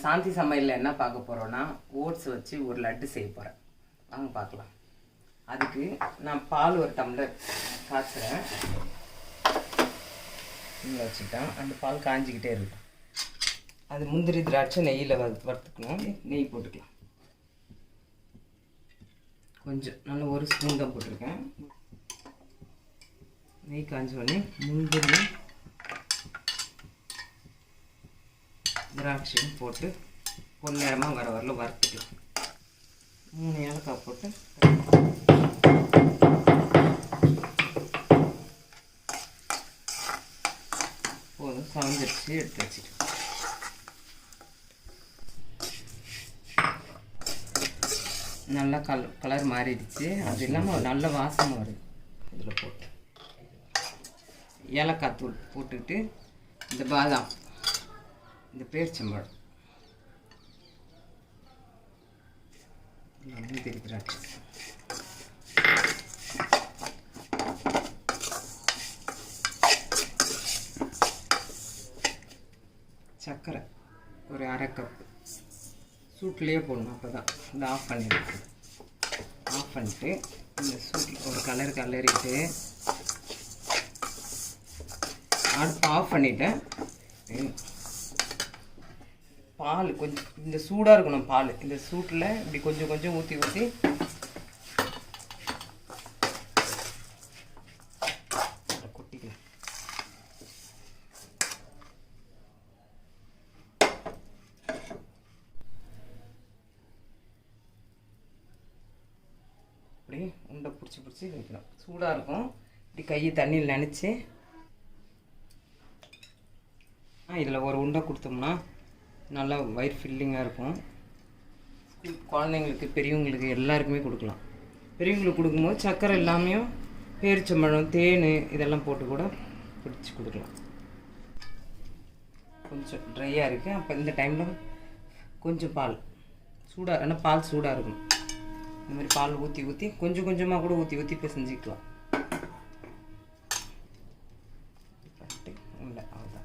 சாந்தி சமையலில் என்ன பார்க்க போகிறோன்னா ஓட்ஸ் வச்சு ஒரு லட்டு செய்ய போகிறேன். வாங்க பார்க்கலாம். அதுக்கு நான் பால் ஒரு டம்ளர் காய்ச்சுறேன். இங்கே வச்சுக்கிட்டேன். அந்த பால் காஞ்சிக்கிட்டே இருக்கும். அது முந்திரி திராட்சை நெய்யில் வறுத்துக்கணும். நெய் போட்டுக்கலாம். கொஞ்சம் நல்லா ஒரு ஸ்பூன் தான் போட்டிருக்கேன். நெய் காஞ்சோடனே முந்திரி திராட்சையும் போட்டு பொன்னிறமாக வர வரல வறுத்துக்கலாம். 3 ஏலக்காய் போட்டு போதும். சமைஞ்சிருச்சு, எடுத்து வச்சுட்டு நல்லா கலர் மாறிடுச்சு. அது இல்லாமல் நல்ல வாசனை வருது. இதில் போட்டு ஏலக்காய் தூள் போட்டுக்கிட்டு இந்த பாதாம், இந்த பேரிச்சம்பழம், முந்திரி திராட்சை, சர்க்கரை ஒரு 1/2 கப்பு சூட்லேயே போடணும். அப்போ தான் இந்த ஆஃப் பண்ணிட்டு இந்த சூட்டில் ஒரு கலரிட்டு அடுப்பு ஆஃப் பண்ணிவிட்டேன். பால் கொஞ்சம் இந்த சூடாக இருக்கணும். பால் இந்த சூட்டில் இப்படி கொஞ்சம் கொஞ்சம் ஊற்றி கொட்டிக்கலாம். இப்படி உண்டை பிடிச்சி வைக்கணும். சூடாக இருக்கும். இப்படி கையை தண்ணியில் நினச்சி இதில் ஒரு உண்டை கொடுத்தோம்னா நல்லா வயிறு ஃபில்லிங்காக இருக்கும். குழந்தைங்களுக்கு பெரியவங்களுக்கு எல்லாருக்குமே கொடுக்கலாம். பெரியவங்களுக்கு கொடுக்கும்போது சர்க்கரை இல்லாமையும் பேரிச்சம்பழம், தேன் இதெல்லாம் போட்டு கூட பிடிச்சி கொடுக்கலாம். கொஞ்சம் ட்ரையாக இருக்குது. அப்போ இந்த டைமில் கொஞ்சம் பால் சூடாக, ஏன்னா பால் சூடாக இருக்கும். இந்த மாதிரி பால் ஊற்றி கொஞ்சம் கொஞ்சமாக கூட ஊற்றி பிசைஞ்சிக்கலாம். இல்லை, அவ்வளோதான்.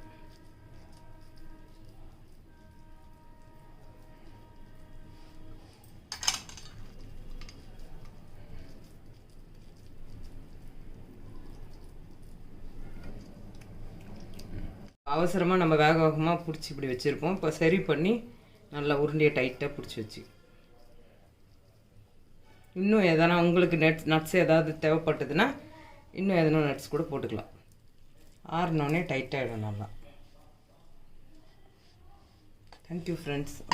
அவசரமாக நம்ம வேகமாக பிடிச்சி இப்படி வச்சுருப்போம். இப்போ சரி பண்ணி நல்லா உருண்டையை டைட்டாக பிடிச்சி வச்சு இன்னும் எதனா உங்களுக்கு நட்ஸ் ஏதாவது தேவைப்பட்டதுன்னா இன்னும் எதனா நட்ஸ் கூட போட்டுக்கலாம். ஆறினோடனே டைட்டாகிடும் நல்லா. Thank you friends.